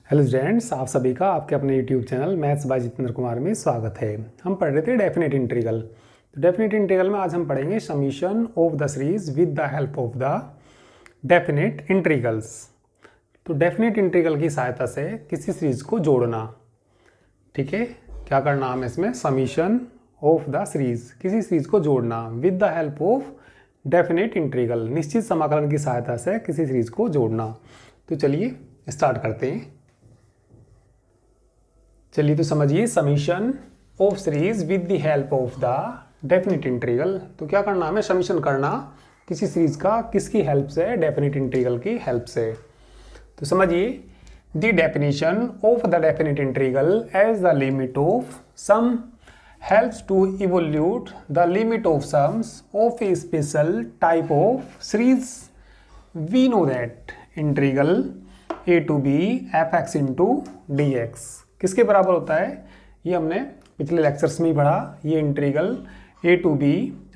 Hello students, आप सभी का आपके अपने YouTube channel maths by Jitendra Kumar में स्वागत है। हम पढ़ रहे थे डेफिनेट इंटीग्रल। तो डेफिनेट इंटीग्रल में आज हम पढ़ेंगे summation of the series with the help of the definite integrals. तो डेफिनेट इंटीग्रल की सहायता से किसी सीरीज को जोड़ना। ठीक है, क्या करना हमें इसमें? समीशन ऑफ द सीरीज, किसी सीरीज को जोड़ना with the help of definite integral, निश्चित समाकलन की सहायता से किसी सीरीज को जोड़ना। तो चलिए स्टार्ट करते हैं। चलिए तो समझिए, summation of series with the help of the definite integral. तो क्या करना हमें? समीशन करना किसी सीरीज का, किसकी हेल्प से? डेफिनेट इंटीग्रल की हेल्प से। तो समझिए, the definition of the definite integral as the limit of sum helps to evaluate the limit of sums of a special type of series. We know that integral a to b fx into dx किसके बराबर होता है? ये हमने पिछले lectures में ही पढ़ा। ये integral a to b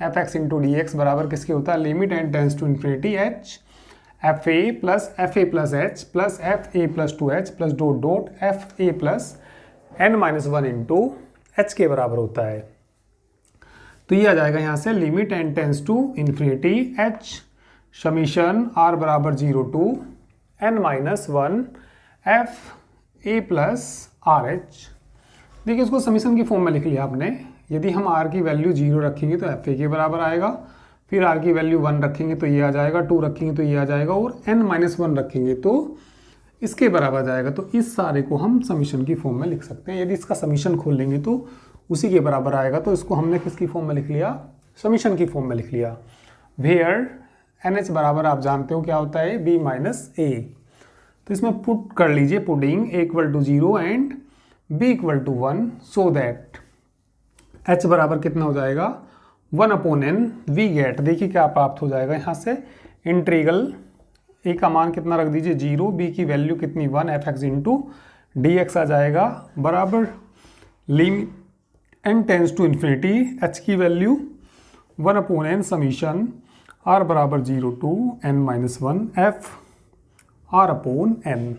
fx into dx बराबर किसके होता है? Limit n tends to infinity h fa plus h plus fa plus 2h plus dot dot fa plus n-1 into h के बराबर होता है। तो ये आ जाएगा यहाँ से limit n tends to infinity h summation r बराबर 0 to n-1 f a plus r h. देखिए, उसको समीशन की फॉर्म में लिख लिया आपने। यदि हम r की वैल्यू 0 रखेंगे तो एफ ए के बराबर आएगा, फिर r की वैल्यू 1 रखेंगे तो ये आ जाएगा, 2 रखेंगे तो ये आ जाएगा, और n-1 रखेंगे तो इसके बराबर जाएगा। तो इस सारे को हम समीशन की फॉर्म में लिख सकते हैं। यदि इसका समीशन खोल लेंगे तो उसी के बराबर आएगा। तो इसको हमने किसकी फॉर्म में लिख लिया? समीशन की फॉर्म में लिख लिया। वेयर एन एच बराबर आप जानते हो क्या होता है? B minus a. तो इसमें पुट कर लीजिए, putting a equal to 0 and b equal to 1 so that h बराबर कितना हो जाएगा? 1/n we get. देखिए क्या प्राप्त हो जाएगा यहाँ से? इंटीग्रल ए का मान कितना रख दीजिए? 0, बी की वैल्यू कितनी? 1, F X into D X आ जाएगा बराबर limit N tends to infinity H की वैल्यू 1/n समीशन आर बराबर 0 टू n-1 एफ r/n।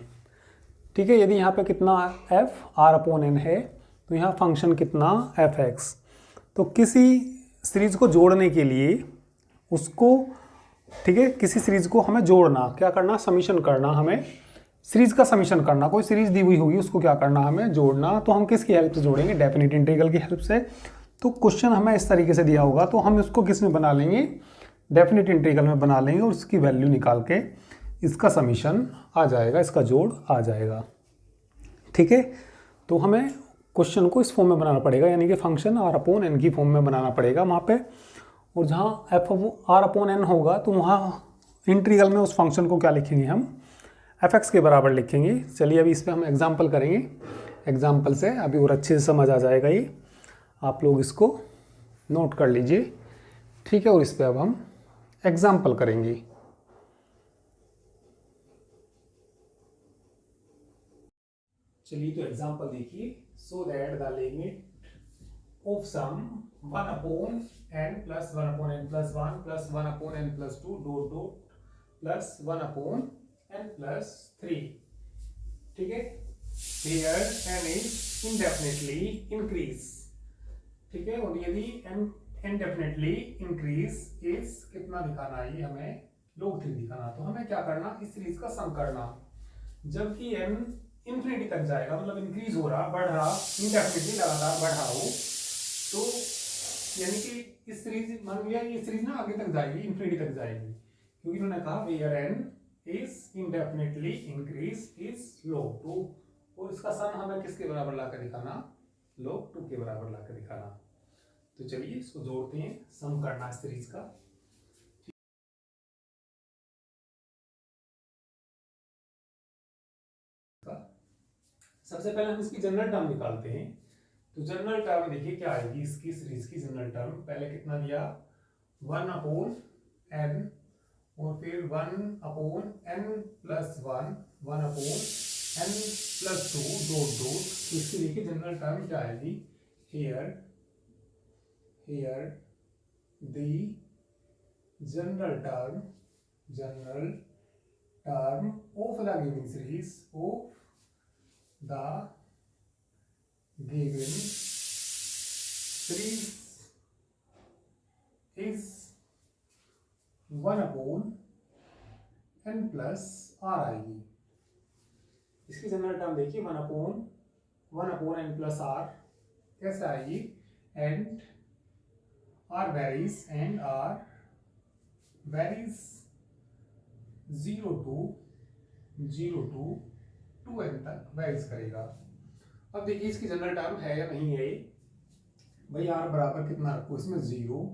ठीक है, यदि यहाँ पे कितना एफ r/n है तो यहाँ फंक्शन कितना? F x. तो किसी सीरीज को जोड़ने के लिए उसको, ठीक है, किसी सीरीज को हमें जोड़ना, क्या करना? समीशन करना। हमें सीरीज का समीशन करना। कोई सीरीज दी हुई होगी, उसको क्या करना? हमें जोड़ना। तो हम किसकी हेल्प से जोड़ेंगे? डेफिनेट इंटीग्रल की हेल्प से। तो क्वेश्चन हमें इस तरीके से दिया होगा तो हम इसको किस में बना लेंगे? डेफिनेट इंटीग्रल में बना लेंगे और उसकी वैल्यू निकाल के इसका समीशन आ जाएगा, इसका जोड़ आ जाएगा। ठीक है, तो हमें क्वेश्चन को इस फॉर्म में बनाना पड़ेगा, यानी कि फंक्शन r/n की फॉर्म में बनाना पड़ेगा वहाँ पे। और जहाँ एफ r/n होगा तो वहाँ इंटीग्रल में उस फंक्शन को क्या लिखेंगे? हम एफ एक्स के बराबर लिखेंगे। चलिए अभी इस पर हम एग्जाम्पल करेंगे। एग्जाम्पल से अभी और अच्छे से समझ आ जाएगा ये। आप लोग इसको नोट कर लीजिए, ठीक है। और इस पर अब हम एग्जाम्पल करेंगे। चलिए तो एग्जाम्पल देखिए। So that the limit of sum 1/n plus 1/n plus 1 plus 1/n plus 2 dot dot plus 1/n plus 3। ठीक है, here n is indefinitely increase। ठीक है, और यदि n indefinitely increase is कितना दिखाना है? ये हमें log 3 दिखाना। तो हमें क्या करना? इस सीरीज का सम करना। जबकि n इंफिनिटी तक जाएगा, मतलब इंक्रीज हो रहा, बढ़ रहा, इंडेफिनिटली लगातार बढ़ रहा हो, तो यानी कि इस सीरीज, मान लिया ये सीरीज ना आगे तक जाएगी, इंफिनिटी तक जाएगी, क्योंकि उन्होंने कहा where n is indefinitely increase is log 2। और इसका सम हमें किसके बराबर लाकर दिखाना? log 2 के बराबर लाकर दिखाना। तो चलिए इसको जोड़ते हैं, सम करना इस सीरीज का। सबसे पहले हम इसकी जनरल टर्म निकालते हैं। तो जनरल टर्म देखिए क्या आएगी इसकी सीरीज की जनरल टर्म। पहले कितना दिया? 1/n, और फिर 1/n plus 1, 1/n plus 2 dot dot. इसकी देखिए जनरल टर्म क्या आएगी? Here the general term of the given series of the given series is 1/n+r आएगी। इसकी जनरल टर्म देखिए 1/n+r कैसे आएगी, and r varies 0 to 2n तक वेरीज करेगा। अब देखिए इसकी जनरल टर्म है या नहीं है, भाई r बराबर कितना रखो इसमें 0,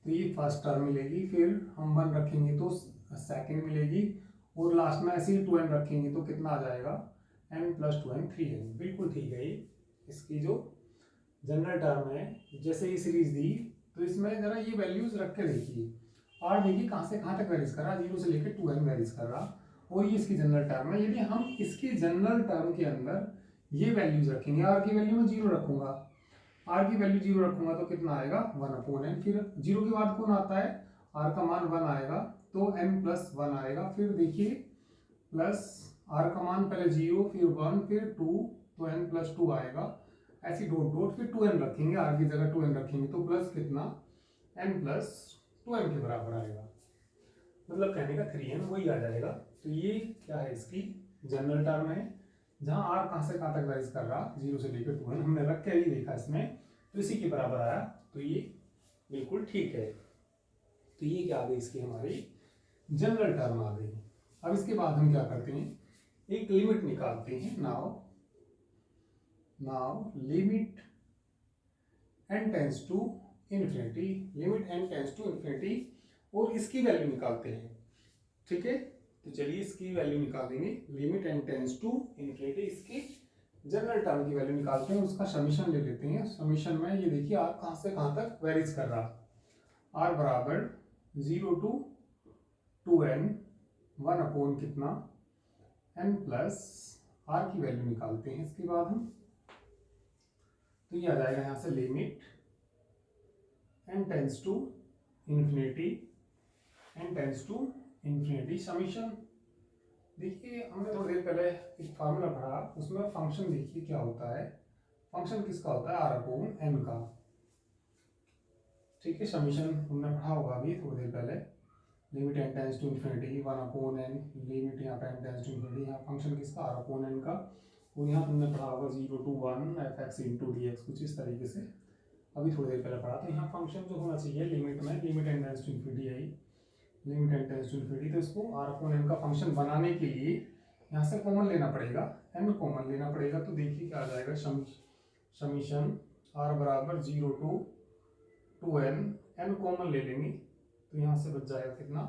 तो ये फर्स्ट टर्म मिलेगी, फिर हम 1 रखेंगे तो सेकंड मिलेगी, और लास्ट में ऐसे ही 2n रखेंगे तो कितना आ जाएगा n+2n 3n। बिल्कुल ठीक है, इसकी जो जनरल टर्म है, जैसे ये सीरीज दी तो इसमें जरा ये वैल्यूज रख के देखिए, और देखिए कहाँ से कहाँ तक वेरीज कर रहा, 0 से लेकर 2n वेरीज कर रहा, और ये इसकी जनरल टर्म है। यदि हम इसकी जनरल टर्म के अंदर ये वैल्यूज रखेंगे, r की वैल्यू में 0 रखूंगा, r की वैल्यू 0 रखूंगा तो कितना आएगा 1/n, फिर 0 के बाद कौन आता है, r का मान 1 आएगा तो n+1 आएगा, फिर देखिए प्लस r का मान पहले 0 फिर 1 फिर 2 तो n+2 आएगा, ऐसी डॉट डॉट फिर 2n रखेंगे, r की जगह 2n रखेंगे तो प्लस कितना n+2n के बराबर आएगा, मतलब कहने का 3n वही आ जाएगा। तो ये क्या है, इसकी जनरल टर्म है, जहां r कहां से कहां तक वेरीज कर रहा, 0 से लेकर 2n हमने रख के ही देखा इसमें, तो इसी के बराबर आया, तो ये बिल्कुल ठीक है। तो ये क्या आ गई, इसकी हमारी जनरल टर्म आ गई। अब इसके बाद हम क्या करते हैं, एक लिमिट निकालते हैं। Now limit n tends to infinity, limit n tends to infinity, और इसकी वैल्यू निकालते हैं। ठीक है, तो चलिए इसकी वैल्यू निकालेंगे, limit n tends to infinity, इसकी जनरल टर्म की वैल्यू निकालते हैं, उसका समीशन ले लेते हैं। समीशन में ये देखिए r कहां से कहां तक वेरीज कर रहा, r बराबर 0 to 2n 1 कितना n प्लस r की वैल्यू निकालते हैं। इसके बाद हम, तो ये आ जाएगा यहां से limit n tends to infinity summation. देखिए हमने थोड़ी देर पहले एक फार्मूला पढ़ा, उसमें फंक्शन देखिए क्या होता है, फंक्शन किसका होता है, r/n का। ठीक है, समीशन हमने पढ़ा होगा अभी थोड़ी देर पहले, limit n tends to infinity 1/n, limit यहाँ पे n टेंस टू इन्फिनिटी, यहाँ फंक्शन किसका r/n का, और यहाँ तुमने पढ़ा होगा 0 to 1 fx into dx, कुछ इस तरीके से अभी थोड़ी देर पहले पढ़ा। तो यहाँ फंक्शन जो होना चाहिए लिमिट में, limit n tends to infinity है, limit n tends to infinity, तो इसको r/n का फंक्शन बनाने के लिए यहाँ से कॉमन लेना पड़ेगा, n कॉमन लेना पड़ेगा। तो देखिए क्या आ जाएगा, समीशन r बराबर 0 to 2n, n कॉमन ले लेंगे तो यहाँ से बच जाएगा कितना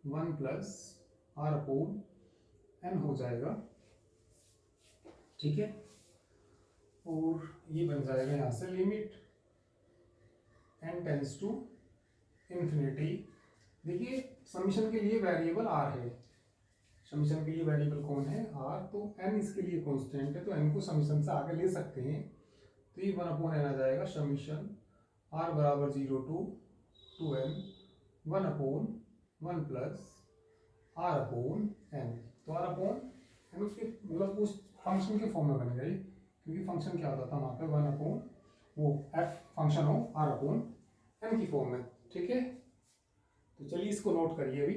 1 प्लस r/n हो जाएगा। ठीक है, और ये बन जाएगा यहाँ से limit n tends to infinity. देखिए समीशन के लिए वेरिएबल r है, समीशन के लिए वेरिएबल कौन है, r, तो n इसके लिए कांस्टेंट है, तो n को समीशन से आगे ले सकते हैं, तो ये 1/n आ जाएगा, समीशन r बराबर 0 to 2n 1/1 प्लस r/n। तो r/n उसके मतलब उस फंक्शन के फॉर्म में बन गई, क्योंकि फंक्शन क्या होता था वहाँ पे 1/, वो f फंक्शन हो r/n की फॉर्म में। ठीक है, तो चलिए इसको नोट करिए, अभी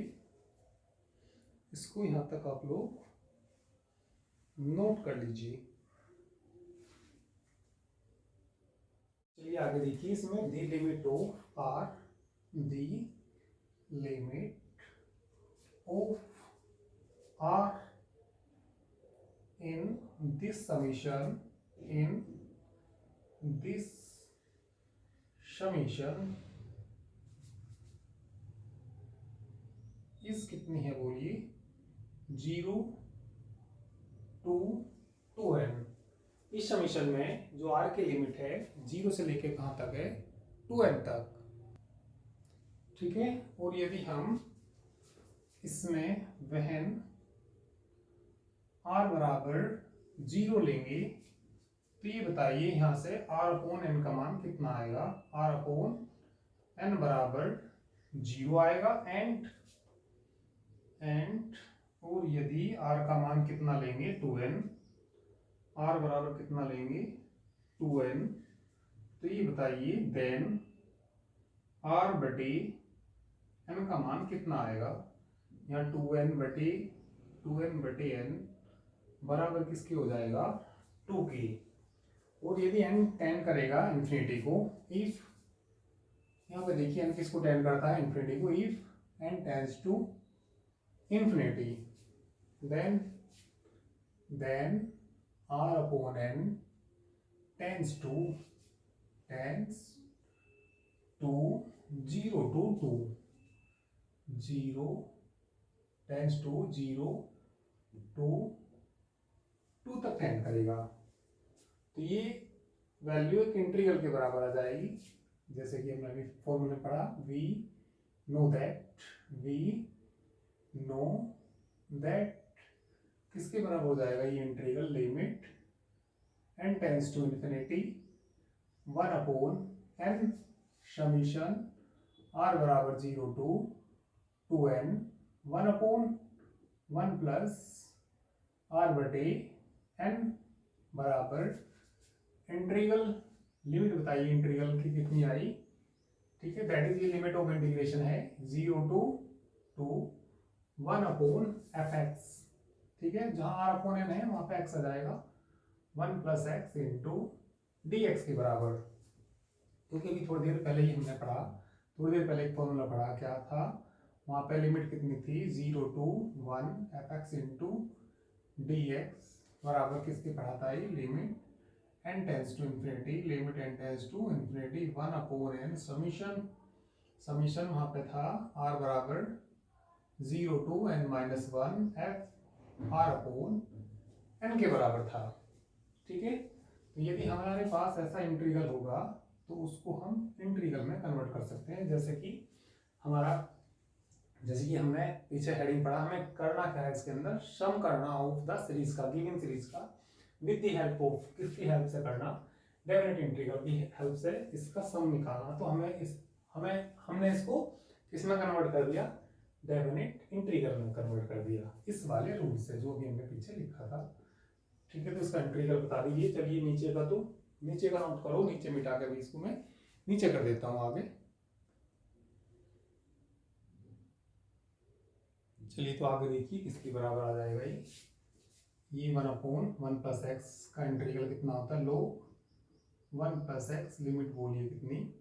इसको यहाँ तक आप लोग नोट कर लीजिए। चलिए आगे देखिए, इसमें the limit of r, the limit of r in this summation इस कितनी है बोलिए, 0 to 2n। इस समीशन में जो r की लिमिट है 0 से लेके कहां तक है, 2n तक। ठीक है, और यदि हम इसमें वहन r बराबर 0 लेंगे तो ये बताइए यहां से r/n का मान कितना आएगा, r/n बराबर 0 आएगा, एंड और यदि r का मान कितना लेंगे 2n, आर बराबर कितना लेंगे 2n, तो ये बताइए देन आर बटे एन का मान कितना आएगा। यहाँ 2n बटे n बराबर किसके हो जाएगा 2 के। और यदि n टेंड करेगा इन्फिनिटी को, इफ यहाँ पे देखिए n किसको टेंड करता है इन्फिनिटी को, if n tends to infinity then r upon n tends to 0 to 2, 0 tends to 0 to 2 तक टेंड करेगा। तो ये वैल्यू एक इंटीग्रल के बराबर आ जाएगी, जैसे कि हमने अभी फॉर्मूला पढ़ा, वी नो दैट किसके बराबर हो जाएगा ये integral, limit n tends to infinity 1 upon n summation r बराबर 0 to 2n 1 upon 1 plus r बटे n बराबर इंटीग्रल लिमिट बताइए इंटीग्रल की कितनी आई। ठीक है, दैट इज ये लिमिट ऑफ इंटीग्रेशन है 0 to 1 अपॉन fx। ठीक है, जहां r अपॉन n है वहां पे x आ जाएगा 1 प्लस एक्स इंटू dx के बराबर। क्योंकि अभी थोड़ी देर पहले ही हमने पढ़ा, थोड़ी देर पहले एक फॉर्मूला पढ़ा, क्या था वहां पे लिमिट कितनी थी 0 to 1 fx इंटू dx बराबर किसके पढ़ा था ये, limit n tends to infinity, limit n tends to infinity 1 upon n summation वहां पे था r बराबर 0 to n minus 1 f r upon n के बराबर था। ठीक है, तो यदि हमारे पास ऐसा इंटीग्रल होगा तो उसको हम इंटीग्रल में कन्वर्ट कर सकते हैं। जैसे कि हमने पीछे हेडिंग पढ़ा, हमें करना क्या है इसके अंदर, सम करना ऑफ द सीरीज का, गिवन सीरीज का विद द हेल्प ऑफ, किसकी हेल्प से करना, डेफिनेट इंटीग्रल की हेल्प से इसका सम निकालना। तो हमने इसको किसमें कन्वर्ट कर दिया, डेफिनेट इंटीग्रल में कन्वर्ट कर दिया, इस वाले रूल से जो भी हमने पीछे लिखा था। ठीक है, तो इसका इंटीग्रल बता दीजिए। चलिए नीचे का नोट करो, नीचे मिटा के भी इसको मैं नीचे कर देता हूं आगे। चलिए तो आगे देखिए किसके बराबर आ जाएगा ये 1 अपॉन 1 प्लस एक्स का इंटीग्रल कितना होता है, log 1 प्लस एक्स, लिमिट बोलिए कितनी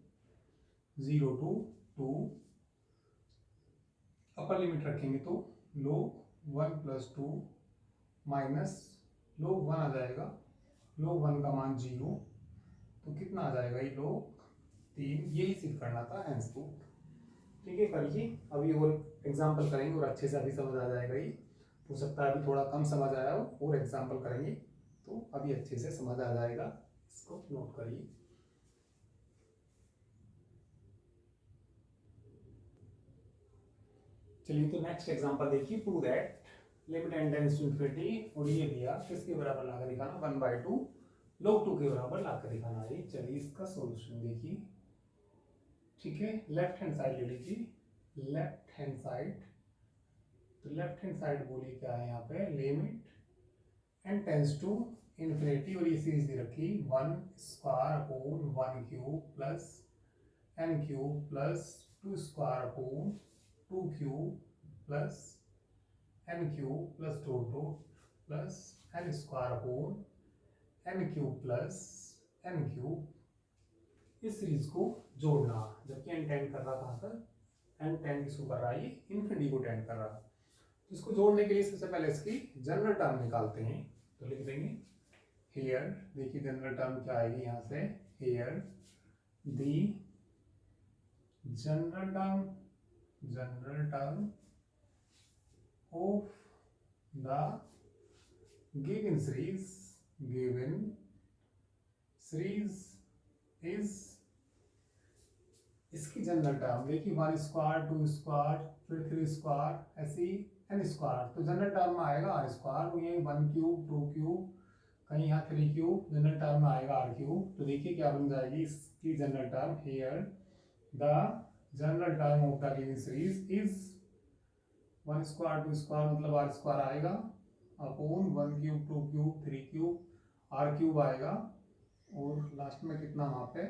0 to 2, अपर लिमिट रखेंगे तो log 1 प्लस 2 माइनस log 1 आ जाएगा, log 1 का मान 0, तो कितना आ जाएगा ये log 3, यही सिर्फ करना था हैंस प्रूफ। ठीक है, करिए अभी और एग्जाम्पल करेंगे और अच्छे से अभी समझ आ जाएगा। ये हो सकता है अभी थोड़ा कम समझ आया हो, और एग्जाम्पल करेंगे तो अभी अच्छे से समझ आ जाएगा। इसको नोट करिए। चलिए तो नेक्स्ट एग्जाम्पल देखिए, prove that limit n tends to infinity, और ये दिया किसके बराबर ला कर दिखाना 1/2 log 2 के बराबर ला कर दिखाना है। चलिए इसका सॉल्यूशन देखिए। ठीक है, लेफ्ट हैंड साइड ले लीजिए, लेफ्ट हैंड साइड, तो लेफ्ट हैंड साइड बोलिए क्या है यहाँ पे, limit n tends to infinity, और ये सीरीज दे रखी 1 square upon 1 cube plus n cube plus 2 square upon 2 cube plus n cube plus 2 plus n square upon n cube plus n cube. इस सीरीज को जोड़ना, जबकि n टेंड कर रहा कहाँ पर, n टेंड किसको कर रहा है, ये इन्फिनिटी को टेंड कर रहा। तो इसको जोड़ने के लिए सबसे पहले इसकी जनरल टर्म निकालते हैं, तो लिख देंगे हियर, देखिए जनरल टर्म क्या आएगी यहाँ से, here the general term of the given series is, इसकी जनरल टर्म देखिए 1 स्क्वायर 2 स्क्वायर फिर 3 स्क्वायर ऐसी n स्क्वायर, तो जनरल टर्म में आएगा r स्क्वायर, वो ये 1 क्यूब 2 क्यूब, कहीं यहाँ 3 क्यूब, जनरल टर्म में आएगा r क्यूब। तो देखिए क्या बन जाएगी इसकी general term, here the general term of the given series is 1 square 2 square मतलब r स्क्वायर आएगा upon 1 cube 2 cube 3 cube, r cube आएगा और लास्ट में कितना वहाँ पे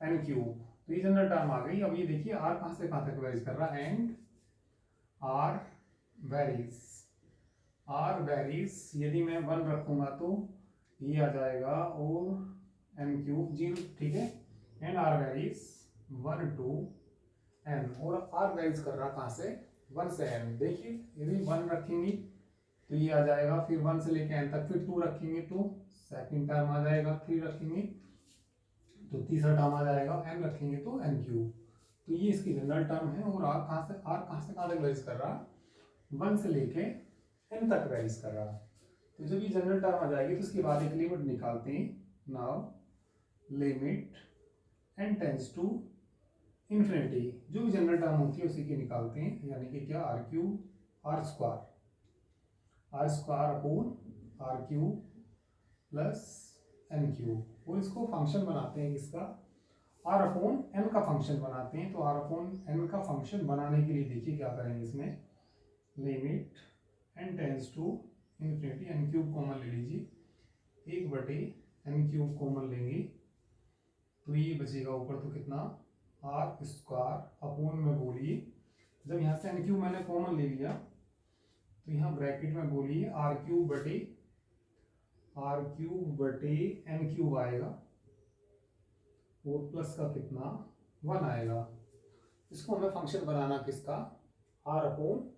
एन क्यूब। तो ये जनरल टर्म आ गई। अब ये देखिए आर कहाँ से कहाँ तक वेरीज कर रहा है, and r varies, r varies यदि मैं 1 रखूंगा तो ये आ जाएगा और एन क्यूब 0, ठीक है। And r varies 1 to n, और आर वेरीज कर रहा कहाँ से, 1 से n। देखिए यदि 1 रखेंगे तो ये आ जाएगा, फिर 1 से लेके n तक, फिर 2 रखेंगे तो सेकंड टर्म आ जाएगा, 3 रखेंगे तो तीसरा टर्म आ जाएगा, n रखेंगे तो n क्यूब। तो ये इसकी जनरल टर्म है। और आर कहाँ से कहाँ तक वेरीज कर रहा, 1 से लेके n तक वेरीज कर रहा। तो जब ये जनरल टर्म आ जाएगी तो उसके बाद एक लिमिट निकालते हैं। Now limit n tends to infinity, जो भी जनरल टर्म होती है उसी की निकालते हैं, यानी कि क्या, r cube r square upon r cube plus n cube. और इसको फंक्शन बनाते हैं किसका, आर अपॉन एन का फंक्शन बनाते हैं। तो आर अपॉन एन का फंक्शन बनाने के लिए देखिए क्या करेंगे, इसमें limit n tends to infinity, n cube common ले लीजिए, 1/n क्यूब कॉमन लेंगे तो ये बचेगा ऊपर तो कितना, आर स्क्वायर अपॉन में बोलिए, जब यहाँ से एन क्यूब मैंने कॉमन ले लिया तो यहाँ ब्रैकेट में बोलिए आर क्यूब बटे एन क्यूब आएगा और प्लस का कितना, 1 आएगा। इसको हमें फंक्शन बनाना किसका, आर अपॉन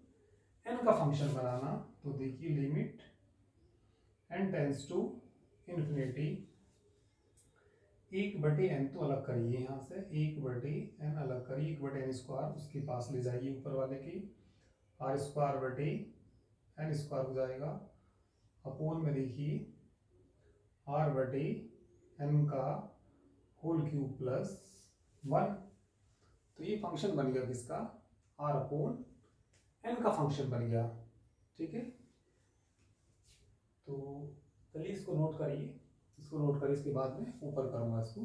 एन का फंक्शन बनाना। तो देखिए limit N tends to infinity, 1/n तो अलग करिए, यहाँ से 1/n अलग करिए, 1/n स्क्वायर उसके पास ले जाइए ऊपर वाले की, आर स्क्वायर बटे एन स्क्वायर हो जाएगा, अपोन में देखिए आर बटे एन का होल क्यूब प्लस 1। तो ये फंक्शन बन गया किसका, आर अपोन एन का फंक्शन बन गया, ठीक है। तो चलिए इसको नोट करिए, इसको नोट करिए, इसके बाद में ऊपर करूंगा, इसको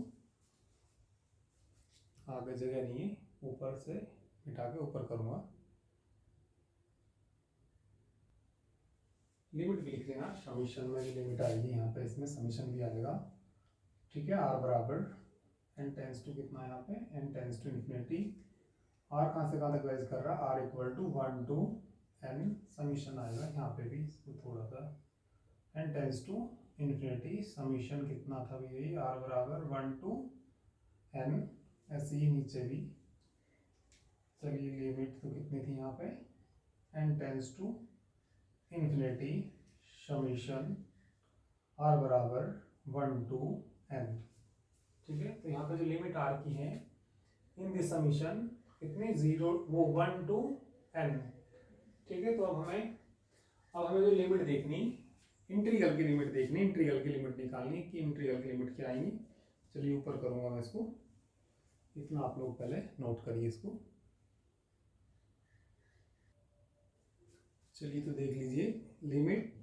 आगे जगह नहीं है, ऊपर से मिटा के ऊपर करूंगा। लिमिट भी लिख लेना, समीशन में भी लिमिट आएगी यहाँ पे, इसमें समीशन भी आएगा, ठीक है। आर बराबर एन टेंस टू कितना है यहाँ पे, n tends to infinity, r कहाँ से कहाँ तक वेरीज कर रहा है, r equal to 1 to n, summation आएगा यहाँ पे भी, इसको थोड़ा सा, n tends to infinity, summation कितना था यही, आर बराबर 1 to n, ऐसे ही नीचे भी। चलिए लिमिट तो कितनी थी यहाँ पे, n tends to infinity summation are बराबर 1 to n, ठीक है। तो यहाँ पे जो लिमिट आर की है इन दिस समीशन कितनी, 0 वो 1 to n, ठीक है। तो अब हमें जो लिमिट देखनी, इंटीग्रल की लिमिट देखनी, इंटीग्रल की लिमिट निकालनी कि इंटीग्रल की लिमिट क्या आएंगी। चलिए ऊपर करूंगा मैं इसको, इतना आप लोग पहले नोट करिए इसको। चलिए तो देख लीजिए लिमिट,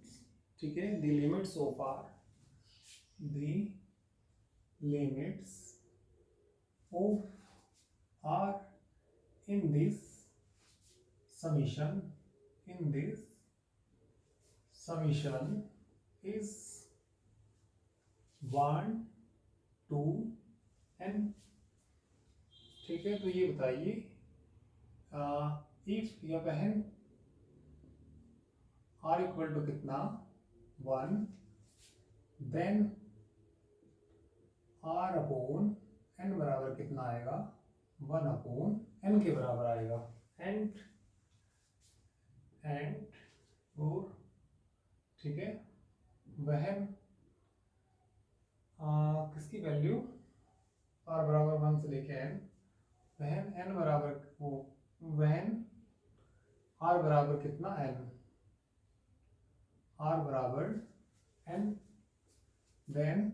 ठीक है। The limits of r, the limits of r in this summation, in this summation is 1 to n, ठीक है। तो ये बताइए इफ या बहन आर इक्वल टू कितना 1, देन आर अपॉन एन बराबर कितना आएगा, 1 अपॉन एन के बराबर आएगा। एंड और ठीक है, वहन किसकी वैल्यू, आर बराबर 1 से लेके एन, वहन एन बराबर वो, वहन आर बराबर कितना एन, आर बराबर n, then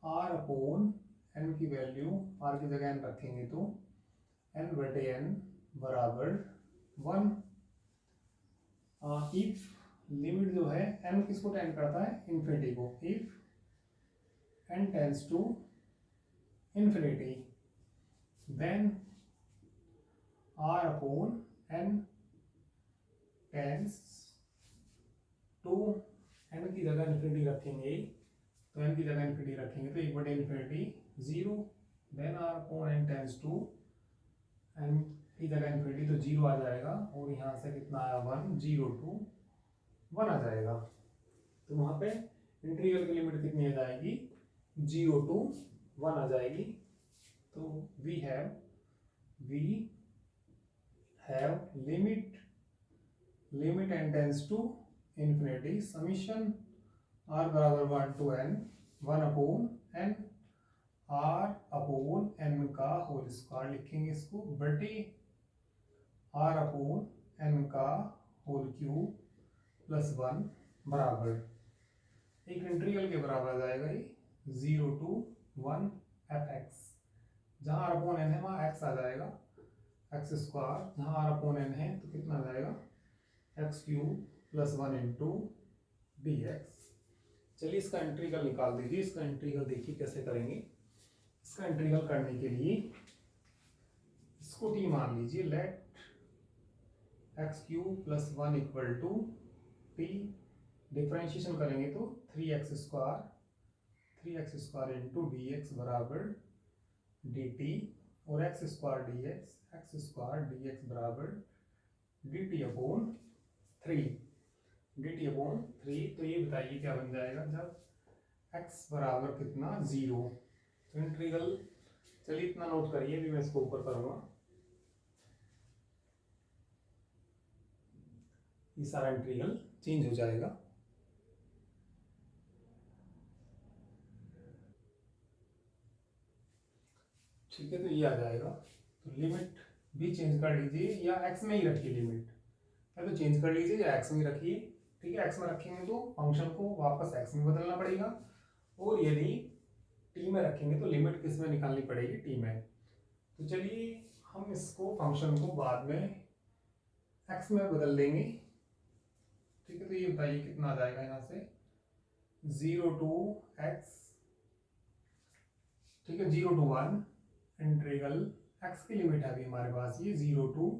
r upon n की वैल्यू, आर की जगह एन रखेंगे तो एन बटे एन बराबर 1। इफ लिमिट जो है एन किसको टेंड करता है, इन्फिनिटी को, if n tends to infinity then r upon n tends to n की जगह इन्फिनिटी रखेंगे, तो एन की जगह इन्फिनिटी रखेंगे तो 1/इन्फिनिटी 0, then r upon n tends to n की जगह इन्फिनिटी तो 0 आ जाएगा, और यहाँ से कितना आया 1, 0 to 1 आ जाएगा। तो वहाँ पे इंटीग्रल की लिमिट कितनी आ जाएगी, 0 to 1 आ जाएगी। तो we have limit N tends to infinity summation are बराबर 1 to n, 1 upon n, r upon n का होल स्क्वायर लिखेंगे इसको, बटे आर अपॉन n का होल क्यूब प्लस 1 बराबर एक इंटीग्रल के बराबर आ जाएगा ये 0 to 1 एफ एक्स। जहाँ आर अपॉन एन है वहाँ एक्स आ जाएगा, एक्स स्क्वायर, जहाँ आर अपॉन एन है तो कितना आ जाएगा x cube plus 1 into D x. चलिए इसका इंटीग्रल निकाल दीजिए। इसका इंटीग्रल देखिए कैसे करेंगे। इसका इंटीग्रल करने के लिए इसको टी मान लीजिए, let x cube plus 1 equal to t, differentiation करेंगे तो 3x square into D x बराबर डी टी, और एक्स स्क्वायर डी एक्स बराबर डी टी अपॉन 3, तो ये बताइए क्या बन जाएगा जब x बराबर कितना 0। तो इंटीग्रल, चलिए इतना नोट करिए, अभी मैं इसको ऊपर करूंगा। ये सारा इंटीग्रल चेंज हो जाएगा। ठीक है, तो ये आ जाएगा। तो लिमिट भी चेंज कर लीजिए, या एक्स में ही रखिए लिमिट, या तो चेंज कर लीजिए या एक्स में ही रखिए। ठीक है, एक्स में रखेंगे तो फंक्शन को वापस एक्स में बदलना पड़ेगा, और यदि टी में रखेंगे तो लिमिट किस में निकालनी पड़ेगी, टी में। तो चलिए हम इसको फंक्शन को बाद में एक्स में बदल देंगे। ठीक है, तो ये बताइए कितना आ जाएगा यहाँ से 0 to x, ठीक है 0 to 1 इंटीग्रल x की लिमिट है अभी हमारे पास ये 0 to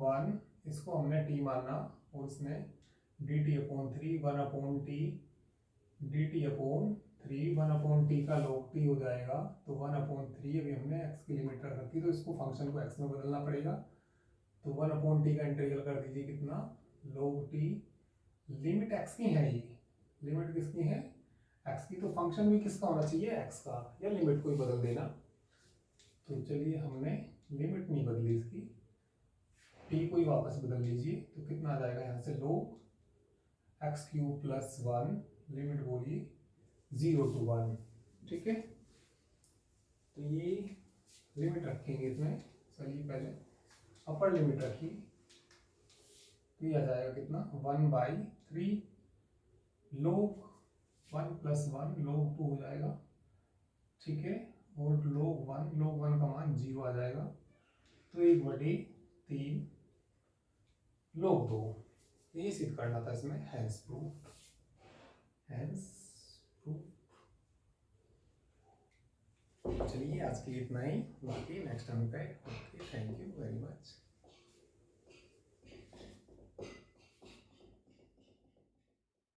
1, इसको हमने t माना, और इसमें dt upon 3, 1 upon t, dt upon 3, 1 upon t का log t हो जाएगा, तो 1 अपॉन 3 अभी हमने x की लिमिट रख रखी, तो इसको फंक्शन को x में बदलना पड़ेगा। तो 1 अपॉन t का इंटीग्रल कर दीजिए कितना log t, लिमिट x की है, ये लिमिट किसकी है x की, तो फंक्शन भी किसका होना चाहिए x का, या लिमिट को ही बदल देना। तो चलिए हमने लिमिट नहीं बदली इसकी, t को ही वापस बदल लीजिए, तो कितना आ जाएगा यहाँ से log x cube plus 1, limit बोलिए 0 to 1। ठीक है, तो ये लिमिट रखेंगे इसमें। चलिए पहले अपर लिमिट रखिए, तो ये आ जाएगा कितना 1/3 log 1 प्लस 1 log 2 हो जाएगा। ठीक है, और log 1 का मान 0 आ जाएगा, तो 1/3 log 2। यही सिद्ध करना था इसमें, हैंस प्रूफ। चलिए आज के लिए इतना ही, बाकी नेक्स्ट टाइम पे। Okay, thank you very much.